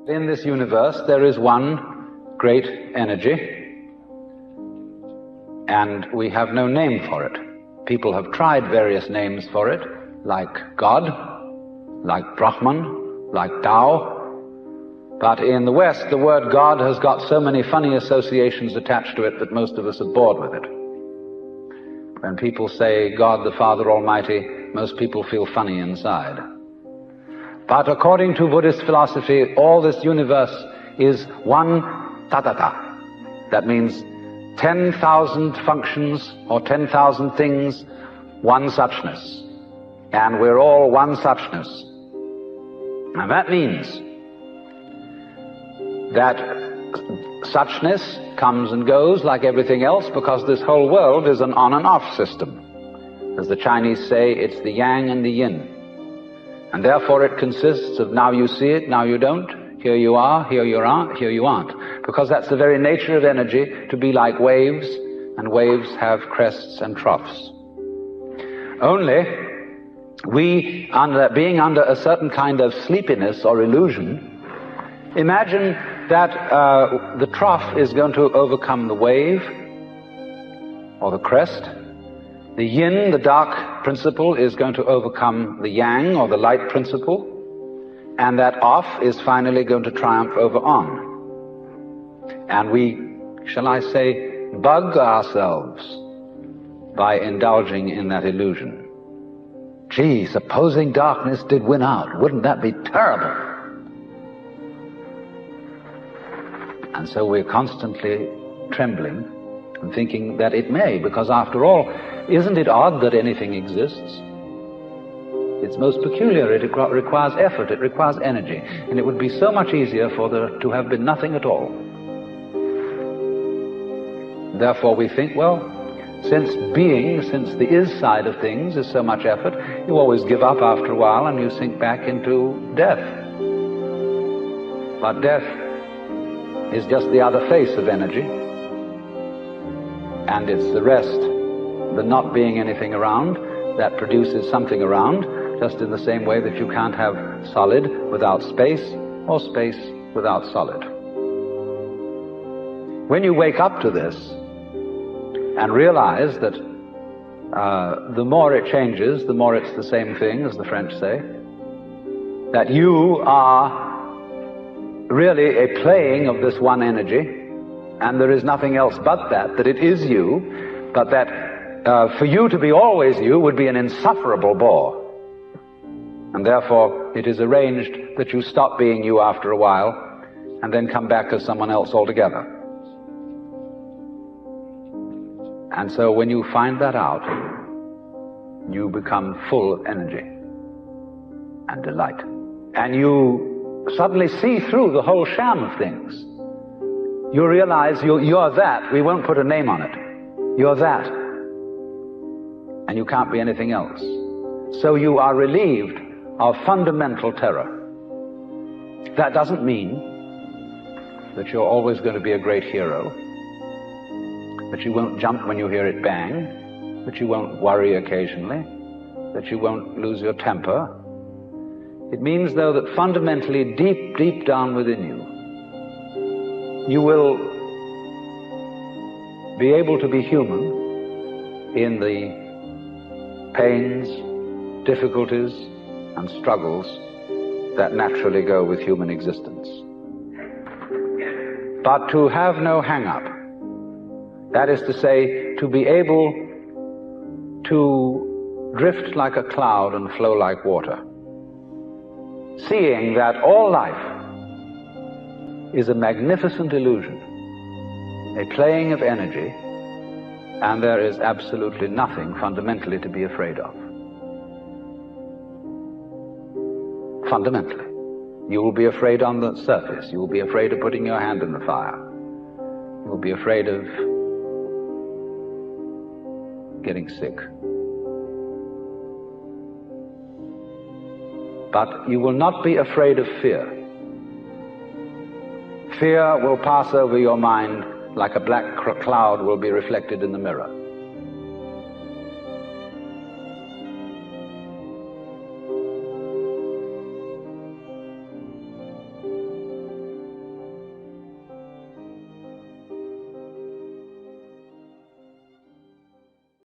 In this universe, there is one great energy, and we have no name for it. People have tried various names for it, like God, like Brahman, like Tao. But in the West, the word God has got so many funny associations attached to it that most of us are bored with it. When people say God the Father Almighty, most people feel funny inside. But according to Buddhist philosophy, all this universe is one tatata. That means 10,000 functions or 10,000 things, one suchness. And we're all one suchness. And that means that suchness comes and goes like everything else, because this whole world is an on and off system. As the Chinese say, it's the yang and the yin. And therefore it consists of now you see it, now you don't, here you are, here you aren't, here you aren't. Because that's the very nature of energy, to be like waves, and waves have crests and troughs. Only we, being under a certain kind of sleepiness or illusion, imagine that the trough is going to overcome the wave or the crest. The yin, the dark principle, is going to overcome the yang or the light principle, and that off is finally going to triumph over on. And we, shall I say, bug ourselves by indulging in that illusion. Gee, supposing darkness did win out, wouldn't that be terrible? And so we're constantly trembling and thinking that it may, because after all, isn't it odd that anything exists? It's most peculiar. It requires effort, it requires energy, and it would be so much easier for there to have been nothing at all. Therefore we think, well, since the is side of things is so much effort, you always give up after a while and you sink back into death. But death is just the other face of energy, and it's the rest, the not being anything around, that produces something around, just in the same way that you can't have solid without space, or space without solid. When you wake up to this and realize that the more it changes, the more it's the same thing, as the French say, that you are really a playing of this one energy, and there is nothing else but that it is you, but that for you to be always you would be an insufferable bore. And therefore it is arranged that you stop being you after a while and then come back as someone else altogether. And so when you find that out, you become full of energy and delight. And you suddenly see through the whole sham of things. You realize you're that. We won't put a name on it. You're that. And you can't be anything else. So you are relieved of fundamental terror. That doesn't mean that you're always going to be a great hero, that you won't jump when you hear it bang, that you won't worry occasionally, that you won't lose your temper. It means, though, that fundamentally, deep, deep down within you, you will be able to be human in the pains, difficulties, and struggles that naturally go with human existence. But to have no hang-up, that is to say, to be able to drift like a cloud and flow like water, seeing that all life is a magnificent illusion, a playing of energy, and there is absolutely nothing fundamentally to be afraid of. Fundamentally. You will be afraid on the surface. You will be afraid of putting your hand in the fire. You will be afraid of getting sick. But you will not be afraid of fear. Fear will pass over your mind like a black cloud will be reflected in the mirror.